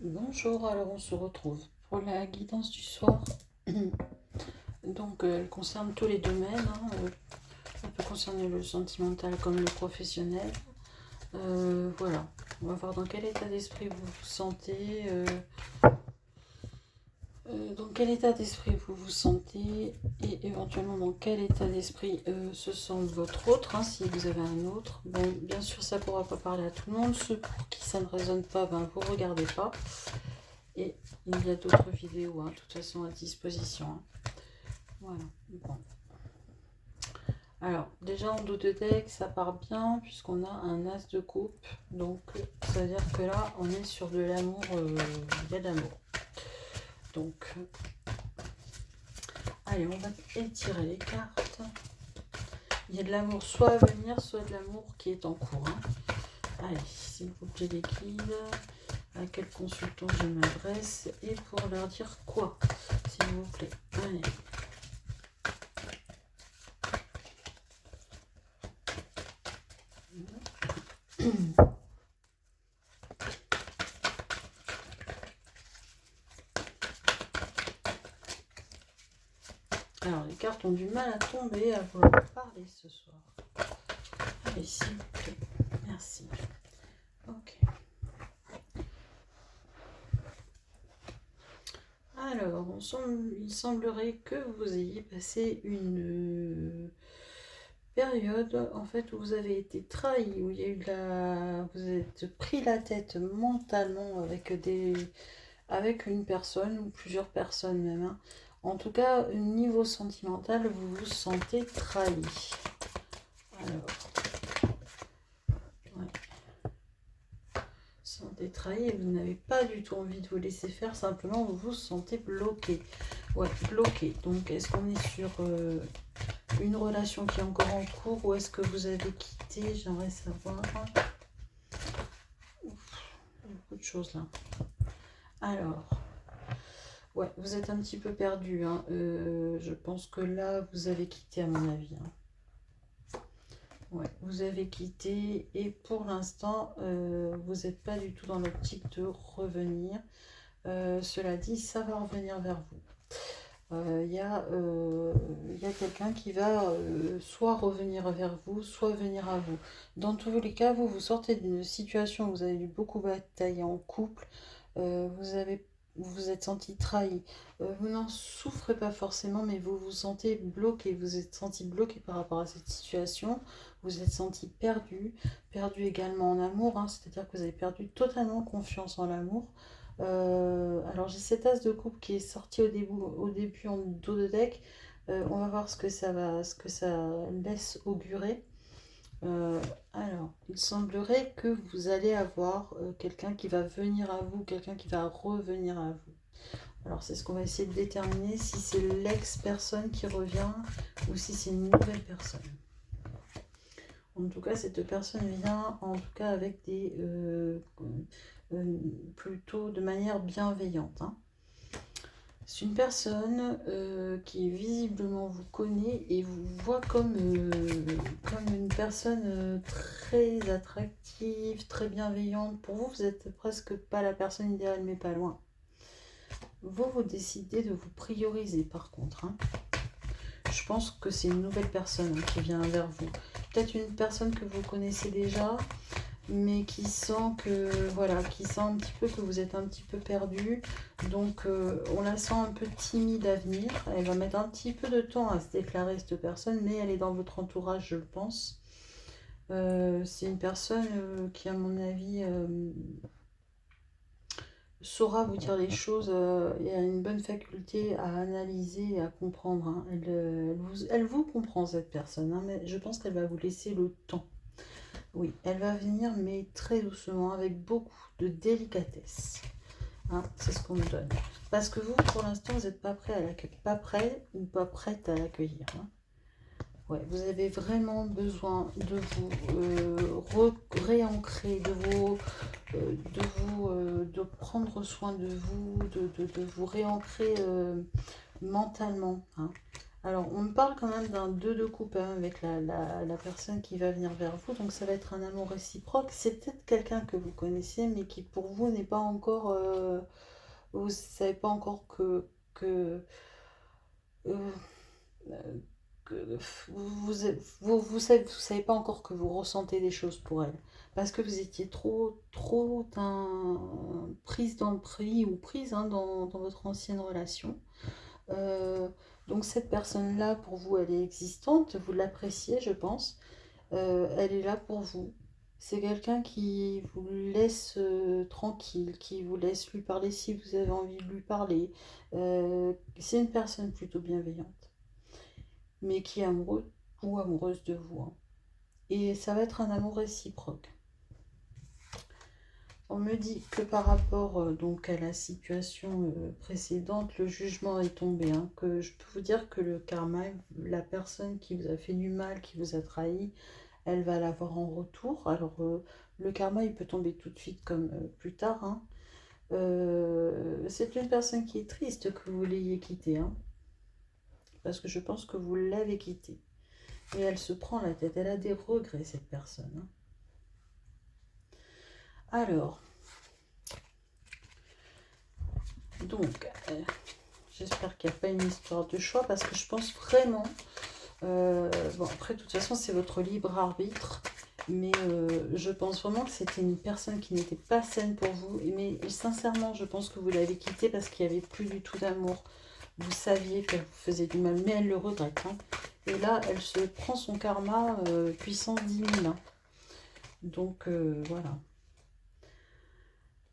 Bonjour, alors on se retrouve pour la guidance du soir. Donc elle concerne tous les domaines, elle peut concerner le sentimental comme le professionnel. Voilà, on va voir dans quel état d'esprit vous vous sentez, dans quel état d'esprit vous vous sentez et éventuellement dans quel état d'esprit se sent votre autre, si vous avez un autre. Bon, bien sûr ça ne pourra pas parler à tout le monde, ceux pour qui ça ne résonne pas, vous ne regardez pas. Et il y a d'autres vidéos, de toute façon, à disposition. Voilà. Bon. Alors, déjà en dos de deck, ça part bien, puisqu'on a un as de coupe. Donc, ça veut dire que là, on est sur de l'amour. Il y a de l'amour. Donc, allez, on va étirer les cartes. Il y a de l'amour soit à venir, soit de l'amour qui est en cours. Allez, s'il vous plaît, les guides. À quel consultant je m'adresse et pour leur dire quoi, s'il vous plaît. Allez. Alors, les cartes ont du mal à tomber, à vouloir parler ce soir. Allez, s'il vous plaît. Merci. Ok. Alors, il semblerait que vous ayez passé une période, en fait, où vous avez été trahi, où il y a eu vous êtes pris la tête mentalement avec une personne ou plusieurs personnes même. En tout cas, au niveau sentimental, vous vous sentez trahi. Alors, sentez trahi et vous n'avez pas du tout envie de vous laisser faire, simplement vous vous sentez bloqué. Ouais, bloqué. Donc, est-ce qu'on est sur une relation qui est encore en cours ou est-ce que vous avez quitté? J'aimerais savoir. Ouf, beaucoup de choses là. Alors, ouais, vous êtes un petit peu perdu. Je pense que là, vous avez quitté à mon avis. Ouais, vous avez quitté et pour l'instant, vous n'êtes pas du tout dans l'optique de revenir. Cela dit, ça va revenir vers vous. Il y a quelqu'un qui va soit revenir vers vous, soit venir à vous. Dans tous les cas, vous sortez d'une situation où vous avez dû beaucoup batailler en couple, vous vous êtes senti trahi. Vous n'en souffrez pas forcément, mais vous vous sentez bloqué. Vous êtes senti bloqué par rapport à cette situation. Vous êtes senti perdu, perdu également en amour, c'est-à-dire que vous avez perdu totalement confiance en l'amour. Alors j'ai cet as de coupe qui est sorti au début en dos de deck. On va voir ce que ça laisse augurer. Alors, il semblerait que vous allez avoir quelqu'un qui va venir à vous, quelqu'un qui va revenir à vous. Alors c'est ce qu'on va essayer de déterminer, si c'est l'ex-personne qui revient ou si c'est une nouvelle personne. En tout cas, cette personne vient en tout cas avec des plutôt de manière bienveillante. C'est une personne qui visiblement vous connaît et vous voit comme une personne très attractive, très bienveillante. Pour vous, vous n'êtes presque pas la personne idéale, mais pas loin. Vous décidez de vous prioriser par contre. Je pense que c'est une nouvelle personne qui vient vers vous. Peut-être une personne que vous connaissez déjà, mais qui sent qui sent un petit peu que vous êtes un petit peu perdu. Donc on la sent un peu timide à venir. Elle va mettre un petit peu de temps à se déclarer, cette personne, mais elle est dans votre entourage, je le pense. C'est une personne qui, à mon avis, saura vous dire les choses et a une bonne faculté à analyser et à comprendre. Elle vous comprend, cette personne, mais je pense qu'elle va vous laisser le temps. Oui, elle va venir, mais très doucement, avec beaucoup de délicatesse. C'est ce qu'on me donne. Parce que vous, pour l'instant, vous n'êtes pas prêt à l'accueillir. Pas prêt ou pas prête à l'accueillir. Ouais, vous avez vraiment besoin de vous réancrer, de prendre soin de vous, de vous réancrer mentalement. Alors, on me parle quand même d'un 2 de coupe hein, avec la personne qui va venir vers vous. Donc, ça va être un amour réciproque. C'est peut-être quelqu'un que vous connaissez, mais qui pour vous n'est pas encore... vous ne savez pas encore euh, que vous savez pas encore que vous ressentez des choses pour elle. Parce que vous étiez trop prise dans le prix ou prise hein, dans votre ancienne relation. Euh, donc cette personne-là, pour vous, elle est existante, vous l'appréciez, je pense. Elle est là pour vous. C'est quelqu'un qui vous laisse tranquille, qui vous laisse lui parler si vous avez envie de lui parler. C'est une personne plutôt bienveillante, mais qui est amoureux ou amoureuse de vous, hein. Et ça va être un amour réciproque. On me dit que par rapport donc à la situation précédente, le jugement est tombé, hein, que je peux vous dire que le karma, la personne qui vous a fait du mal, qui vous a trahi, elle va l'avoir en retour. Alors le karma, il peut tomber tout de suite comme plus tard, hein. C'est une personne qui est triste que vous l'ayez quittée, hein, parce que je pense que vous l'avez quittée. Et elle se prend la tête, elle a des regrets, cette personne, hein. Alors, donc, j'espère qu'il n'y a pas une histoire de choix parce que je pense vraiment. Bon, après, de toute façon, c'est votre libre arbitre. Mais je pense vraiment que c'était une personne qui n'était pas saine pour vous. Mais sincèrement, je pense que vous l'avez quittée parce qu'il n'y avait plus du tout d'amour. Vous saviez qu'elle vous faisait du mal, mais elle le regrette, hein. Et là, elle se prend son karma puissance 10 000, hein. Donc, voilà.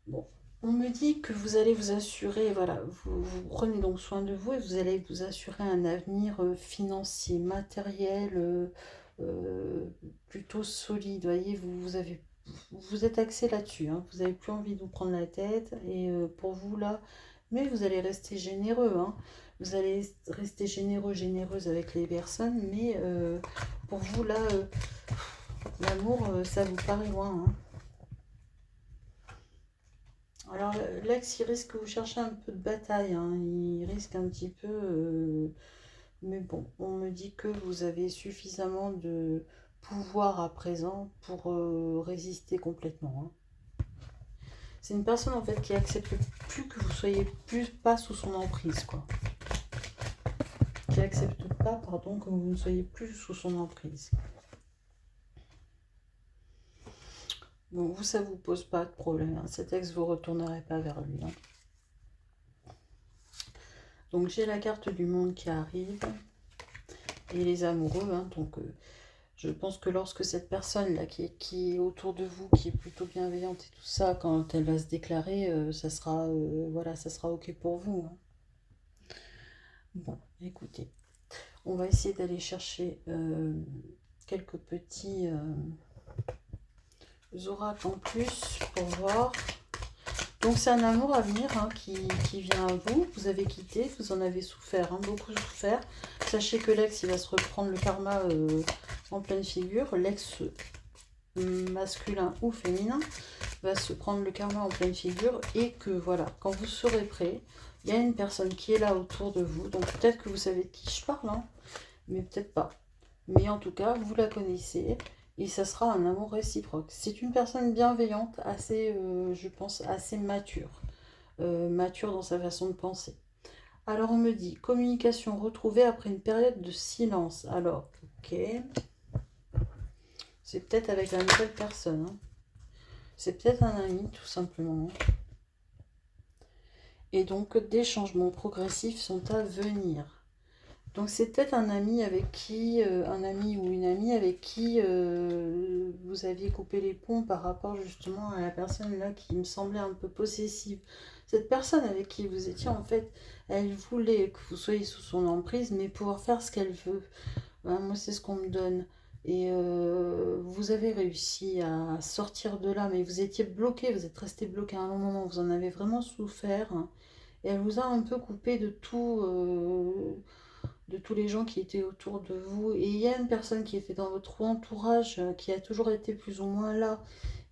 Bon, on me dit que vous allez vous assurer, voilà, vous prenez donc soin de vous et vous allez vous assurer un avenir financier, matériel, euh, plutôt solide. Voyez, vous êtes axé là-dessus, hein. Vous n'avez plus envie de vous prendre la tête et pour vous là, mais vous allez rester généreux, hein. Vous allez rester généreux, généreuse avec les personnes, mais pour vous là, l'amour, ça vous paraît loin, hein. Alors, l'ex, il risque que vous cherchez un peu de bataille, hein. Il risque un petit peu. Mais bon, on me dit que vous avez suffisamment de pouvoir à présent pour résister complètement, hein. C'est une personne en fait qui accepte plus que vous soyez plus pas sous son emprise, quoi. Qui accepte pas, pardon, que vous ne soyez plus sous son emprise. Bon, vous, ça vous pose pas de problème, hein. Cet ex, vous retournerez pas vers lui, hein. Donc j'ai la carte du monde qui arrive et les amoureux, hein. Donc je pense que lorsque cette personne là qui est autour de vous, qui est plutôt bienveillante et tout ça, quand elle va se déclarer, ça sera voilà, ça sera ok pour vous, hein. Bon, écoutez, on va essayer d'aller chercher quelques petits oracles en plus pour voir. Donc c'est un amour à venir hein, qui vient à vous. Vous avez quitté, vous en avez souffert, hein, beaucoup souffert. Sachez que l'ex, il va se reprendre le karma en pleine figure. L'ex masculin ou féminin va se prendre le karma en pleine figure. Et que voilà, quand vous serez prêt, il y a une personne qui est là autour de vous. Donc peut-être que vous savez de qui je parle, hein, mais peut-être pas. Mais en tout cas, vous la connaissez. Et ça sera un amour réciproque. C'est une personne bienveillante, assez, je pense, assez mature. Mature dans sa façon de penser. Alors on me dit, communication retrouvée après une période de silence. Alors, ok. C'est peut-être avec la nouvelle personne, hein. C'est peut-être un ami, tout simplement. Et donc, des changements progressifs sont à venir. Donc c'est peut-être un ami avec qui, un ami ou une amie avec qui vous aviez coupé les ponts par rapport justement à la personne là qui me semblait un peu possessive. Cette personne avec qui vous étiez en fait, elle voulait que vous soyez sous son emprise, mais pouvoir faire ce qu'elle veut. Hein, moi c'est ce qu'on me donne. Et vous avez réussi à sortir de là, mais vous étiez bloqué, vous êtes resté bloqué à un long moment, vous en avez vraiment souffert, hein. Et elle vous a un peu coupé de tout. De tous les gens qui étaient autour de vous. Et il y a une personne qui était dans votre entourage, qui a toujours été plus ou moins là,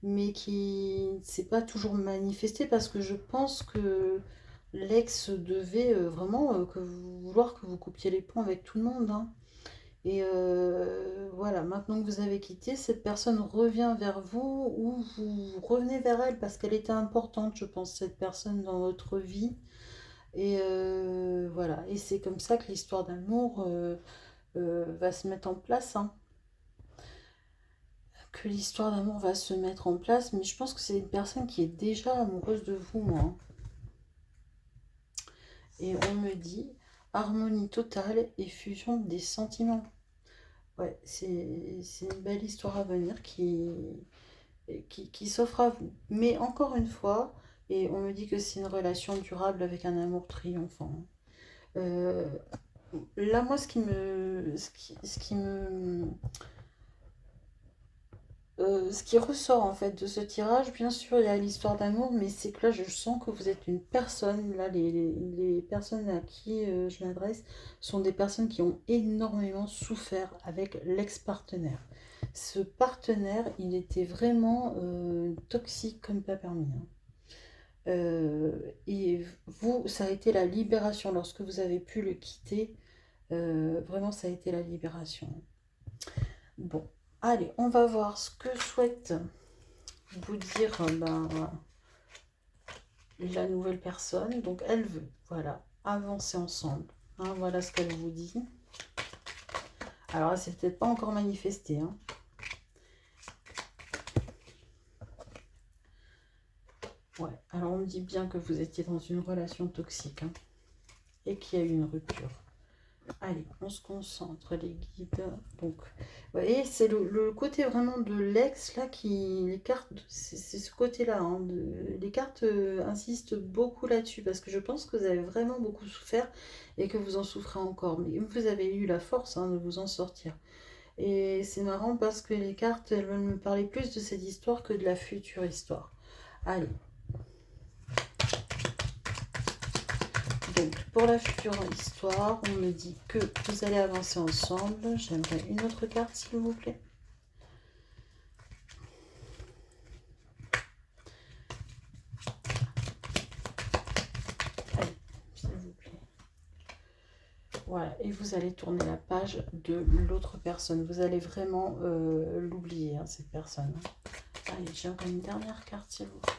mais qui ne s'est pas toujours manifestée parce que je pense que l'ex devait vraiment vouloir que vous coupiez les ponts avec tout le monde, hein. Et voilà, maintenant que vous avez quitté, cette personne revient vers vous ou vous revenez vers elle parce qu'elle était importante, je pense, cette personne dans votre vie. Et voilà, et c'est comme ça que l'histoire d'amour va se mettre en place, hein. Que l'histoire d'amour va se mettre en place, mais je pense que c'est une personne qui est déjà amoureuse de vous, moi, hein. Et on me dit harmonie totale et fusion des sentiments. Ouais, c'est une belle histoire à venir qui s'offre à vous. Mais encore une fois, et on me dit que c'est une relation durable avec un amour triomphant. Euh, Là, moi, ce qui ressort en fait de ce tirage, bien sûr, il y a l'histoire d'amour, mais c'est que là, je sens que vous êtes une personne. Là, les personnes à qui je m'adresse sont des personnes qui ont énormément souffert avec l'ex-partenaire. Ce partenaire, il était vraiment toxique comme pas permis, hein. Et vous, ça a été la libération lorsque vous avez pu le quitter. Vraiment, ça a été la libération. Bon, allez, on va voir ce que souhaite vous dire la nouvelle personne. Donc, elle veut, voilà, avancer ensemble, hein, voilà ce qu'elle vous dit. Alors, elle s'est peut-être pas encore manifestée, hein. Ouais, alors on me dit bien que vous étiez dans une relation toxique, hein, et qu'il y a eu une rupture. Allez, on se concentre, les guides. Donc, vous voyez, c'est le côté vraiment de l'ex, là, qui... Les cartes, c'est ce côté-là, hein, les cartes insistent beaucoup là-dessus, parce que je pense que vous avez vraiment beaucoup souffert, et que vous en souffrez encore. Mais vous avez eu la force, hein, de vous en sortir. Et c'est marrant, parce que les cartes, elles veulent me parler plus de cette histoire que de la future histoire. Allez. Donc, pour la future histoire, on me dit que vous allez avancer ensemble. J'aimerais une autre carte, s'il vous plaît. Allez, s'il vous plaît. Voilà, et vous allez tourner la page de l'autre personne. Vous allez vraiment l'oublier, hein, cette personne. Allez, j'aimerais une dernière carte, s'il vous plaît.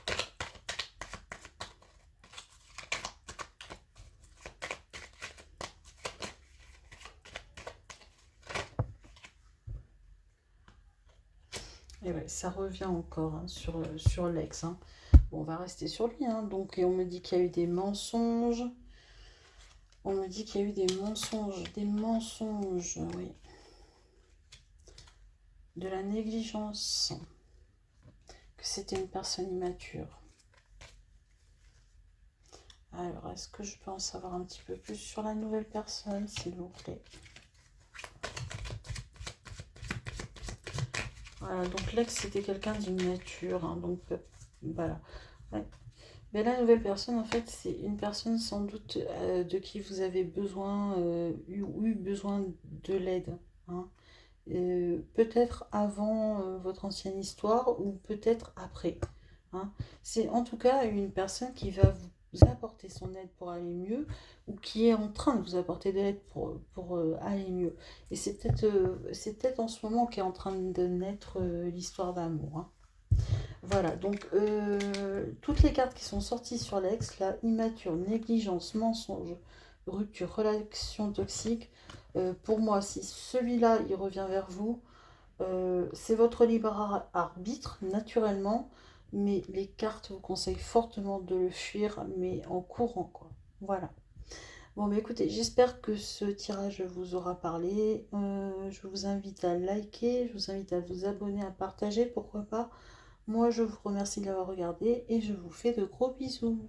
Et ouais, ça revient encore, hein, sur l'ex, hein. Bon, on va rester sur lui, hein. Donc, et on me dit qu'il y a eu des mensonges. On me dit qu'il y a eu des mensonges, oui. De la négligence. Que c'était une personne immature. Alors, est-ce que je peux en savoir un petit peu plus sur la nouvelle personne, s'il vous plaît? Voilà, donc l'ex, c'était quelqu'un d'immature, hein, donc voilà. Ouais. Mais la nouvelle personne, en fait, c'est une personne sans doute de qui vous avez besoin, eu besoin de l'aide, hein. Peut-être avant votre ancienne histoire ou peut-être après, hein. C'est en tout cas une personne qui va vous apporter son aide pour aller mieux ou qui est en train de vous apporter de l'aide pour aller mieux. Et c'est peut-être en ce moment qu'est en train de naître l'histoire d'amour, hein. Voilà, donc toutes les cartes qui sont sorties sur l'ex, là, immature, négligence, mensonge, rupture, relation toxique, pour moi, si celui-là, il revient vers vous, c'est votre libre arbitre, naturellement, mais les cartes vous conseillent fortement de le fuir, mais en courant, quoi. Voilà. Bon, mais écoutez, j'espère que ce tirage vous aura parlé. Je vous invite à liker, je vous invite à vous abonner, à partager, pourquoi pas. Moi, je vous remercie de l'avoir regardé et je vous fais de gros bisous.